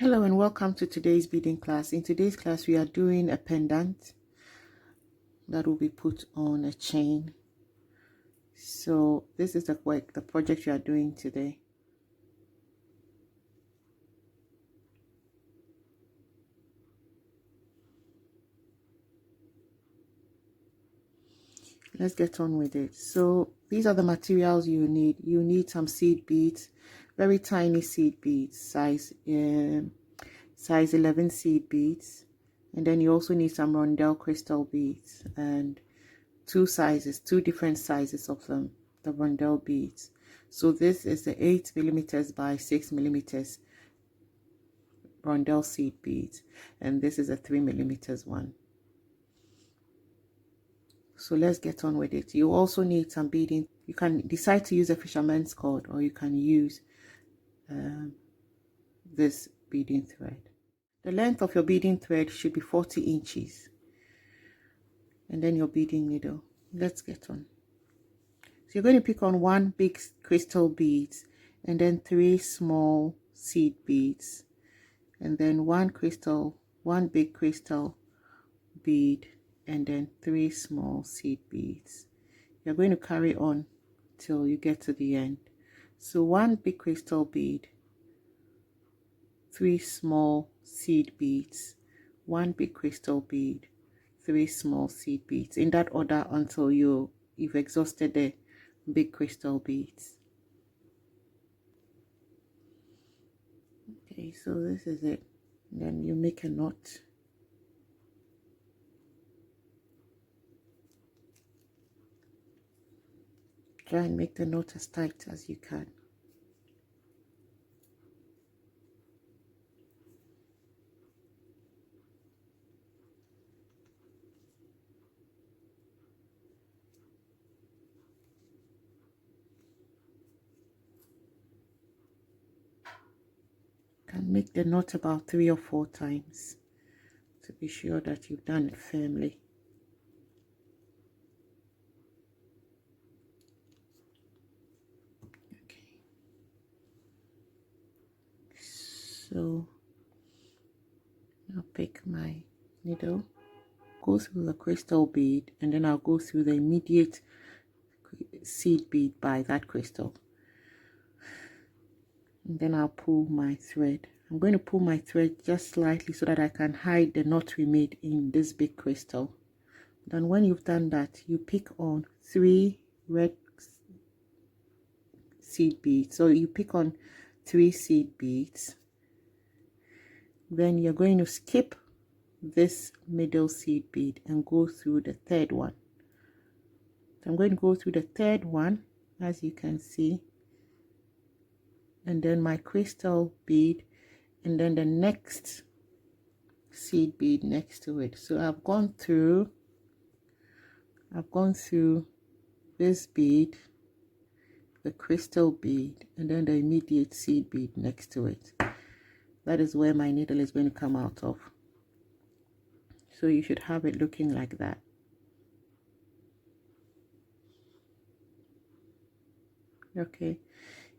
Hello and welcome to today's beading class. In today's class we are doing a pendant that will be put on a chain. So this is the project you are doing today. Let's get on with it. So these are the materials you need. You need some seed beads, very tiny seed beads, size 11 seed beads, and then you also need some rondelle crystal beads and two different sizes of them, the rondelle beads. So this is the 8 millimeters by 6 millimeters rondelle seed beads, and this is a 3 millimeters one. So let's get on with it. You also need some beading. You can decide to use a fisherman's cord, or you can use this beading thread. The length of your beading thread should be 40 inches, and then your beading needle. Let's get on. So you're going to pick on one big crystal bead, and then 3 small seed beads, and then one big crystal bead, and then 3 small seed beads. You're going to carry on till you get to the end. So one big crystal bead, 3 small seed beads, one big crystal bead, 3 small seed beads, in that order until you've exhausted the big crystal beads. Okay, so this is it. Then you make a knot. Try and make the knot as tight as you can. Can make the knot about 3 or 4 times to be sure that you've done it firmly. Okay, so I'll pick my needle, go through the crystal bead, and then I'll go through the immediate seed bead by that crystal, and then I'll pull my thread. I'm going to pull my thread just slightly so that I can hide the knot we made in this big crystal. Then when you've done that, you pick on 3 red seed beads. So you pick on 3 seed beads, then you're going to skip this middle seed bead and go through the 3rd one. So I'm going to go through the 3rd one, as you can see, and then my crystal bead, and then the next seed bead next to it. So I've gone through this bead, the crystal bead, and then the immediate seed bead next to it. That is where my needle is going to come out of. So you should have it looking like that. Okay,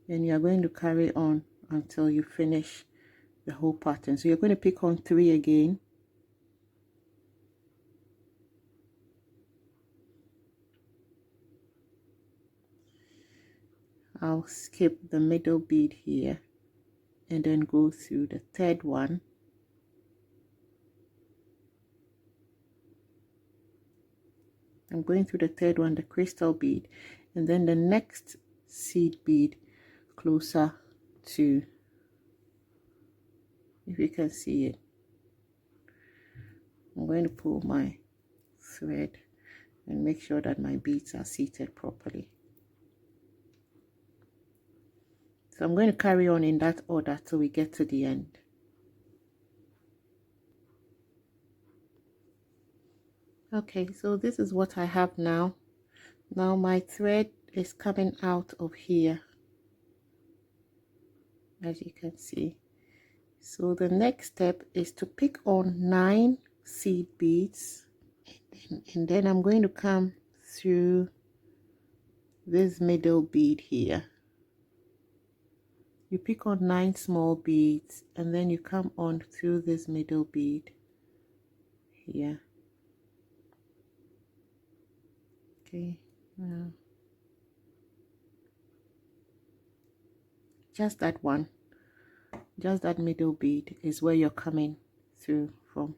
and you're going to carry on until you finish the whole pattern. So you're going to pick on 3 again, I'll skip the middle bead here and then go through the 3rd one, I'm going through the 3rd one, the crystal bead, and then the next seed bead closer to, if you can see it, I'm going to pull my thread and make sure that my beads are seated properly. So I'm going to carry on in that order till we get to the end. Okay, so this is what I have now. Now my thread is coming out of here, as you can see. So the next step is to pick on 9 seed beads, and then I'm going to come through this middle bead here. you pick on 9 small beads, and then you come on through this middle bead here. Okay, now just that one, just that middle bead is where you're coming through from.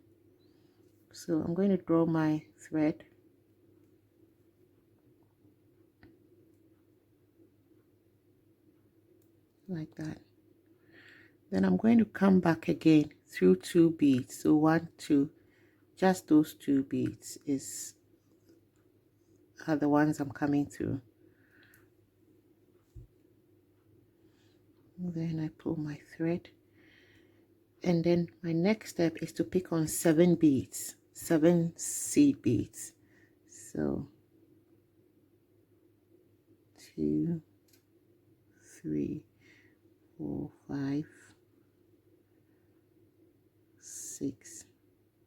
So I'm going to draw my thread. Like that. Then I'm going to come back again through 2 beads. So 1, 2, just those 2 beads are the ones I'm coming through. Then I pull my thread, and then my next step is to pick on 7 beads, 7 seed beads. So 2, 3, 4, 5, 6,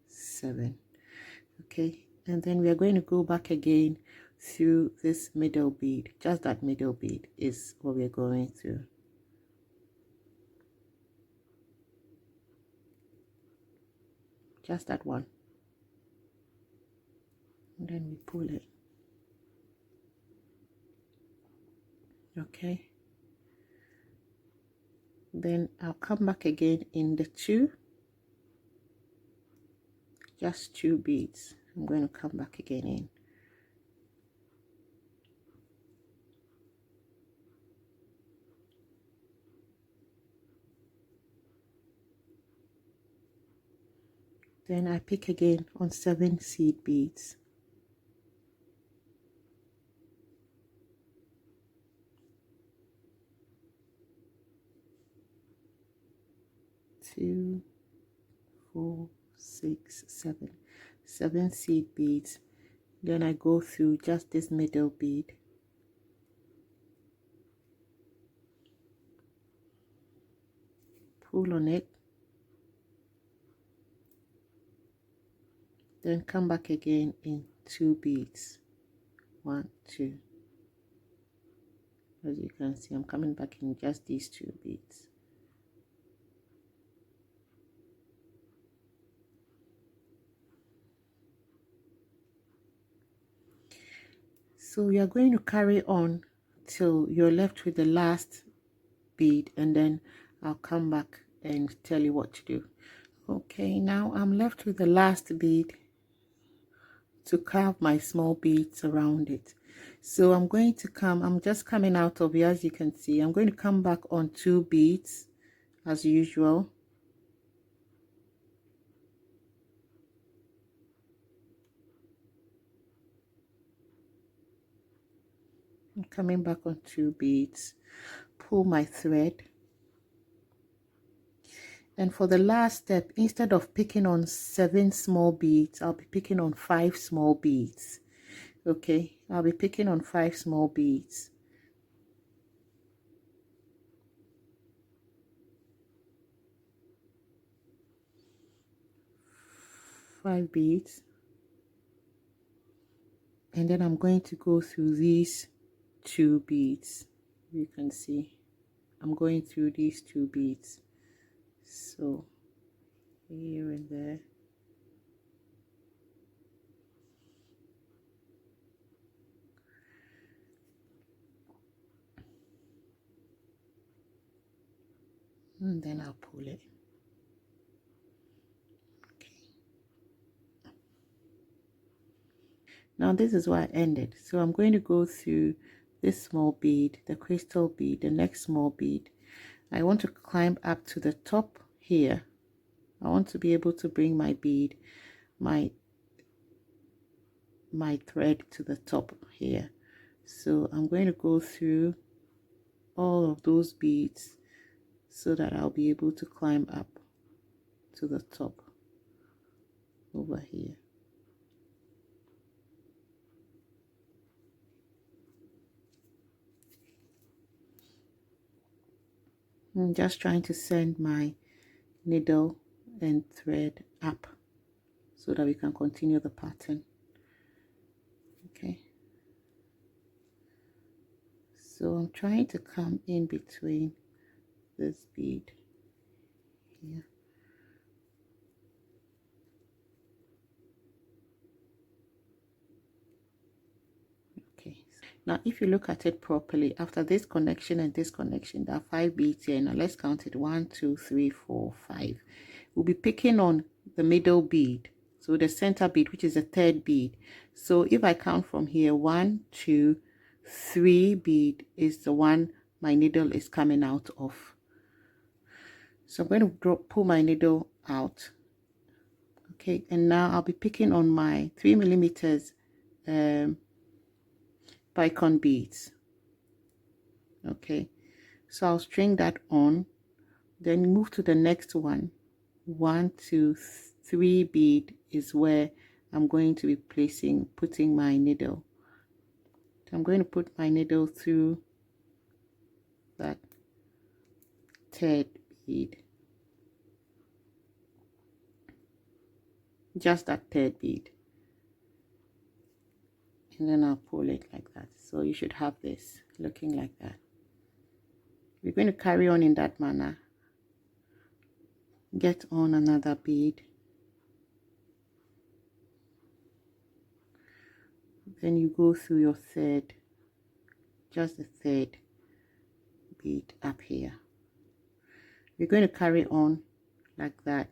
7. Okay, and then we are going to go back again through this middle bead. Just that middle bead is what we're going through. Just that one. And then we pull it. Okay, then I'll come back again in the 2, just 2 beads. I'm going to come back again in. Then I pick again on 7 seed beads. 2, 4, 6, 7. 7 seed beads. Then I go through just this middle bead. Pull on it. Then come back again in 2 beads. 1, 2. As you can see, I'm coming back in just these 2 beads. So you're going to carry on till you're left with the last bead, and then I'll come back and tell you what to do. Okay, now I'm left with the last bead to carve my small beads around it. So I'm going to I'm just coming out of here, as you can see. I'm going to come back on 2 beads as usual. I'm coming back on 2 beads, pull my thread, and for the last step, instead of picking on 7 small beads, I'll be picking on 5 small beads. Okay, I'll be picking on 5 small beads. Five beads, and then I'm going to go through these 2 beads. You can see I'm going through these 2 beads, so here and there. And then I'll pull it. Okay. Now this is where I ended. So I'm going to go through this small bead, the crystal bead, the next small bead. I want to climb up to the top here. I want to be able to bring my bead, my thread to the top here. So I'm going to go through all of those beads so that I'll be able to climb up to the top over here. I'm just trying to send my needle and thread up so that we can continue the pattern. Okay, so I'm trying to come in between this bead here. Okay, now if you look at it properly, after this connection and this connection, there are 5 beads here. Now let's count it: 1 2 3 4 5. We'll be picking on the middle bead, so the center bead, which is the 3rd bead. So if I count from here, 1 2 3 bead is the one my needle is coming out of. So I'm going to pull my needle out. Okay, and now I'll be picking on my 3mm bicon beads. Okay, so I'll string that on, then move to the next one. 1 2 3 bead is where I'm going to be putting my needle. So I'm going to put my needle through that 3rd bead, just that 3rd bead, and then I'll pull it like that. So you should have this looking like that. We're going to carry on in that manner. Get on another bead, then you go through your 3rd, just the 3rd bead up here. We're going to carry on like that.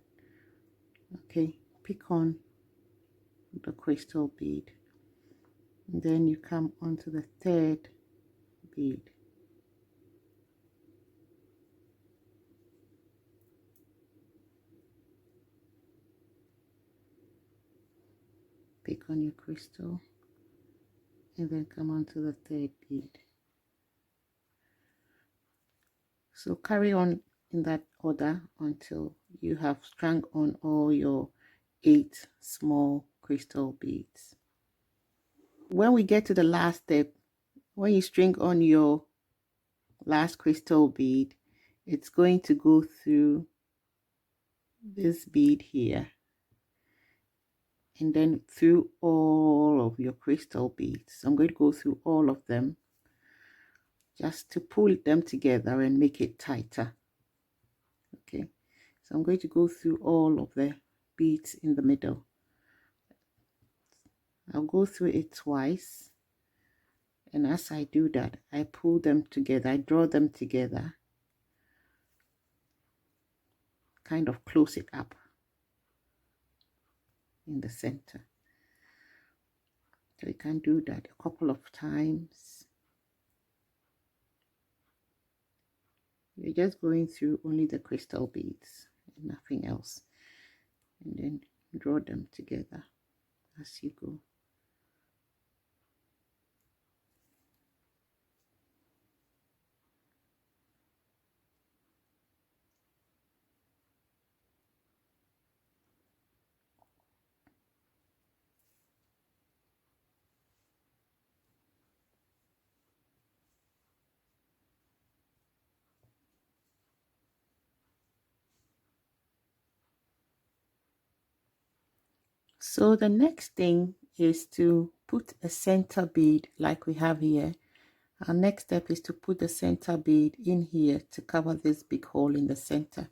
Okay, pick on the crystal bead, and then you come onto the 3rd bead. Pick on your crystal, and then come onto the 3rd bead. So carry on in that order until you have strung on all your 8 small crystal beads. When we get to the last step, when you string on your last crystal bead, it's going to go through this bead here, and then through all of your crystal beads. So I'm going to go through all of them just to pull them together and make it tighter. Okay, so I'm going to go through all of the beads in the middle. I'll go through it twice, and as I do that, I pull them together, I draw them together, kind of close it up in the center. So you can do that a couple of times. You're just going through only the crystal beads and nothing else, and then draw them together as you go. So the next thing is to put a center bead like we have here. Our next step is to put the center bead in here to cover this big hole in the center.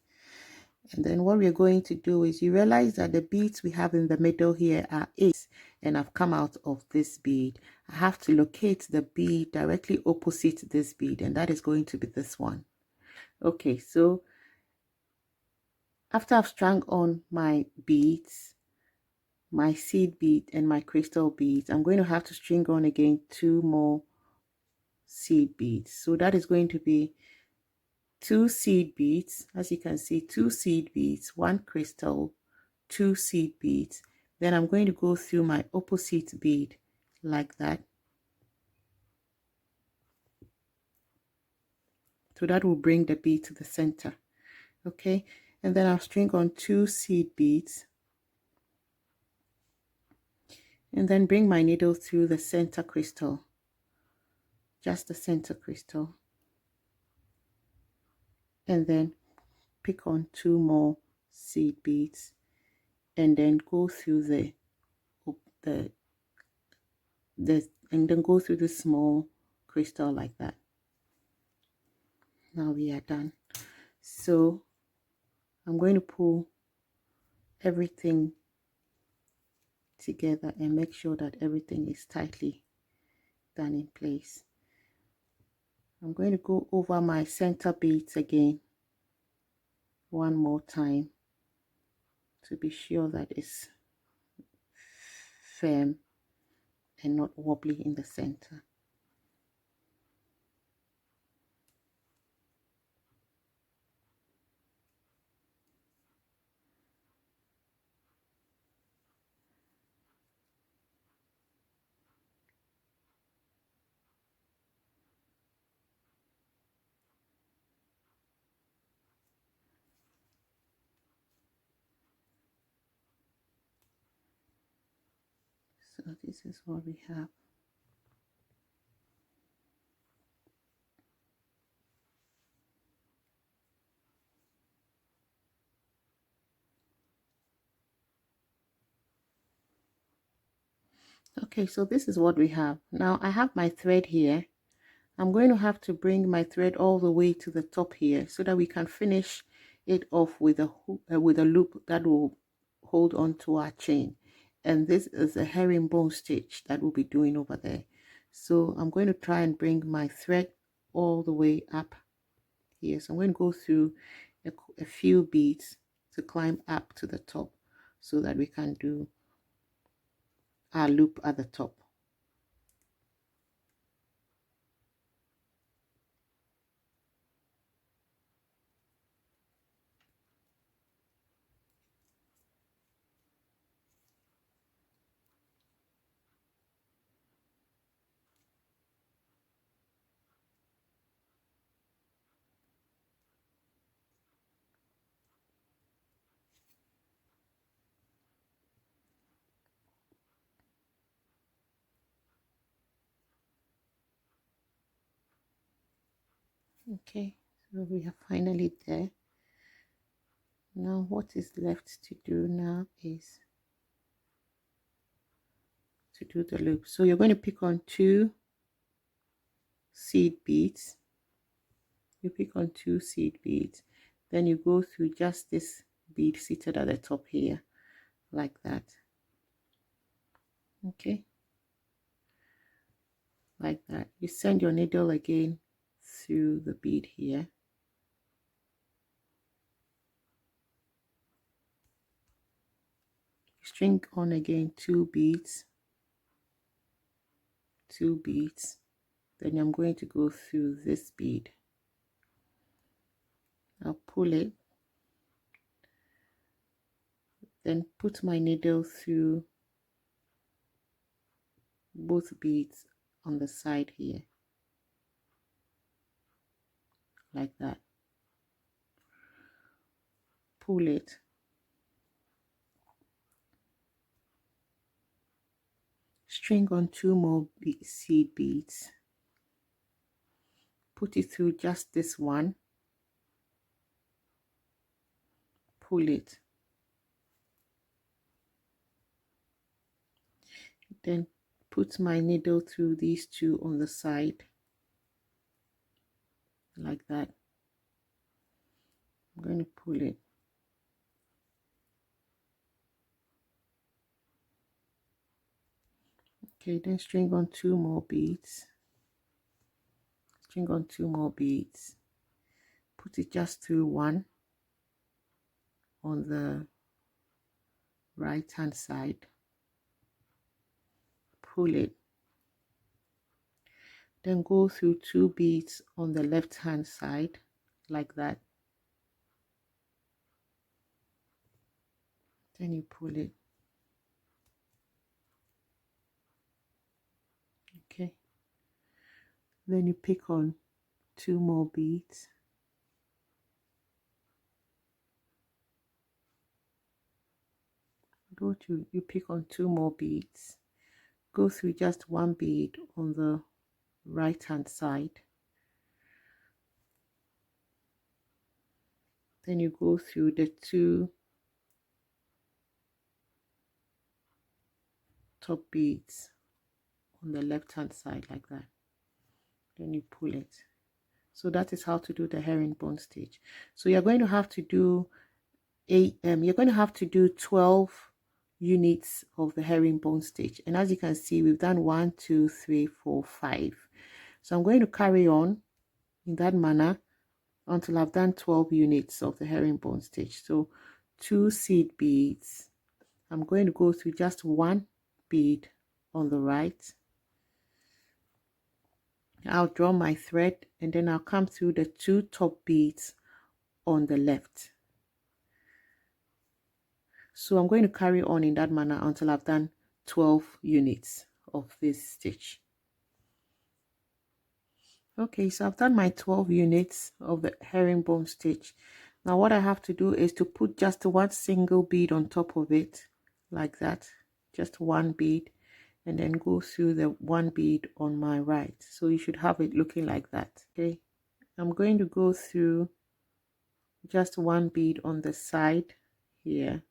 And then what we're going to do is, you realize that the beads we have in the middle here are 8, and I've come out of this bead. I have to locate the bead directly opposite this bead, and that is going to be this one. Okay, so after I've strung on my beads, my seed bead and my crystal beads, I'm going to have to string on again 2 more seed beads. So that is going to be 2 seed beads, as you can see, 2 seed beads, 1 crystal, 2 seed beads. Then I'm going to go through my opposite bead like that. So that will bring the bead to the center. Okay, and then I'll string on 2 seed beads, and then bring my needle through the center crystal, just the center crystal, and then pick on 2 more seed beads, and then go through and then go through the small crystal like that. Now we are done. So I'm going to pull everything together and make sure that everything is tightly done in place. I'm going to go over my center beads again one more time to be sure that it's firm and not wobbly in the center. So this is what we have. Okay, so this is what we have. Now I have my thread here. I'm going to have to bring my thread all the way to the top here so that we can finish it off with a loop that will hold on to our chain. And this is a herringbone stitch that we'll be doing over there. So I'm going to try and bring my thread all the way up here. So I'm going to go through a few beads to climb up to the top so that we can do our loop at the top. Okay, so we are finally there. Now what is left to do now is to do the loop. So you're going to pick on 2 seed beads. You pick on 2 seed beads, then you go through just this bead seated at the top here, like that. Okay, like that. You send your needle again through the bead here. String on again 2 beads, 2 beads. Then I'm going to go through this bead. I'll pull it, then put my needle through both beads on the side here, like that. Pull it, string on 2 more seed beads, put it through just this one, pull it, then put my needle through these 2 on the side, like that. I'm going to pull it, okay, then string on 2 more beads, string on 2 more beads, put it just through one on the right hand side, pull it, then go through 2 beads on the left hand side, like that. Then you pull it, okay, then you pick on 2 more beads, you pick on 2 more beads, go through just 1 bead on the right hand side, then you go through the 2 top beads on the left hand side, like that. Then you pull it, So that is how to do the herringbone stitch. So you're going to have to do you're going to have to do 12 units of the herringbone stitch, and as you can see, we've done 1 2 3 4 5. So I'm going to carry on in that manner until I've done 12 units of the herringbone stitch. So 2 seed beads, I'm going to go through just 1 bead on the right. I'll draw my thread, and then I'll come through the 2 top beads on the left. So I'm going to carry on in that manner until I've done 12 units of this stitch. Okay, so I've done my 12 units of the herringbone stitch. Now what I have to do is to put just 1 single bead on top of it, like that, just 1 bead, and then go through the 1 bead on my right. So you should have it looking like that. Okay, I'm going to go through just 1 bead on the side here,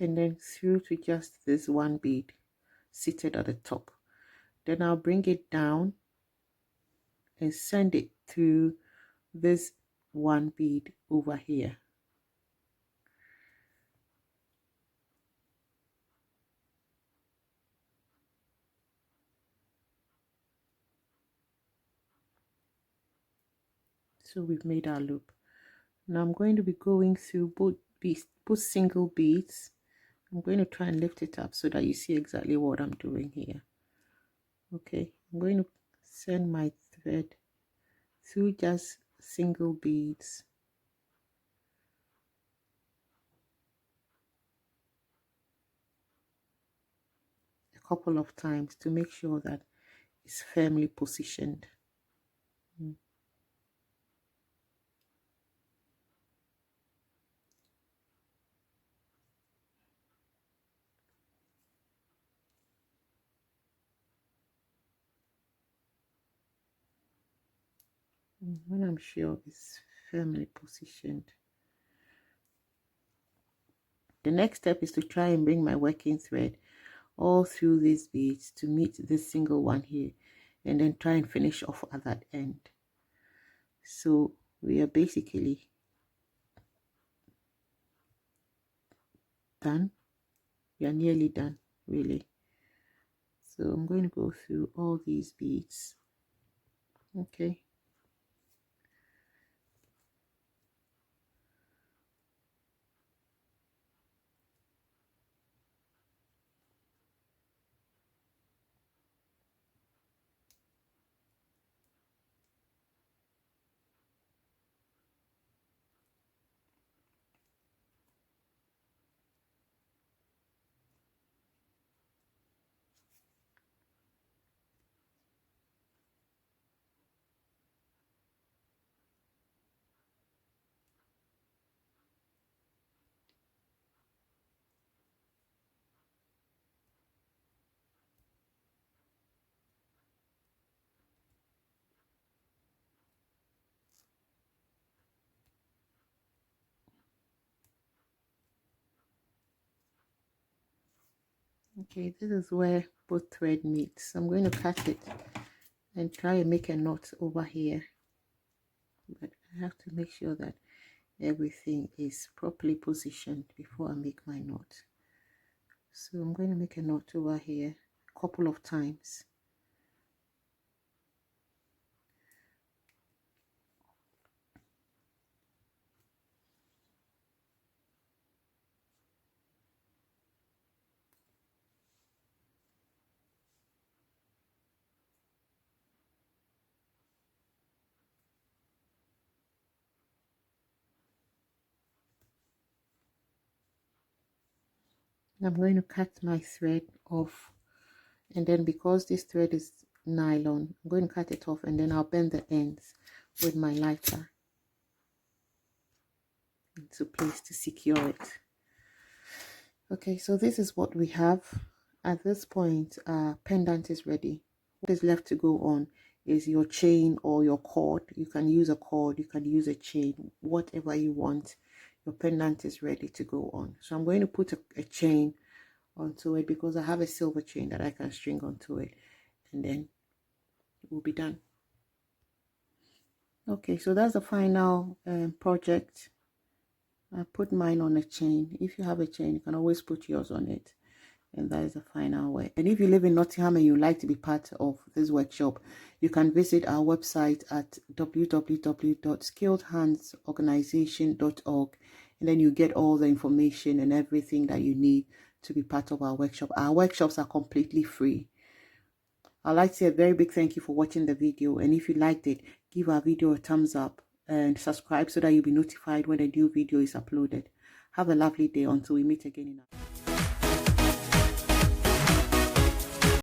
and then through to just this 1 bead seated at the top. Then I'll bring it down and send it through this 1 bead over here. So we've made our loop. Now I'm going to be going through both single beads. I'm going to try and lift it up so that you see exactly what I'm doing here. Okay, I'm going to send my thread through just single beads, a couple of times to make sure that it's firmly positioned. When I'm sure it's firmly positioned, the next step is to try and bring my working thread all through these beads to meet this single one here, and then try and finish off at that end. So we are basically done. We are nearly done, really. So I'm going to go through all these beads. Okay, okay, this is where both thread meets. I'm going to cut it and try and make a knot over here, but I have to make sure that everything is properly positioned before I make my knot. So I'm going to make a knot over here a couple of times. I'm going to cut my thread off, and then because this thread is nylon, I'm going to cut it off, and then I'll bend the ends with my lighter into place to secure it. Okay, so this is what we have. At this point, pendant is ready. What is left to go on is your chain or your cord. You can use a cord, you can use a chain, whatever you want. Your pendant is ready to go on. So I'm going to put a chain onto it, because I have a silver chain that I can string onto it, and then it will be done. Okay, so that's the final project. I put mine on a chain. If you have a chain, you can always put yours on it. And that is the final way. And if you live in Nottingham and you like to be part of this workshop, you can visit our website at www.skilledhandsorganization.org, and then you get all the information and everything that you need to be part of our workshop. Our workshops are completely free. I'd like to say a very big thank you for watching the video, and if you liked it, give our video a thumbs up and subscribe so that you'll be notified when a new video is uploaded. Have a lovely day until we meet again in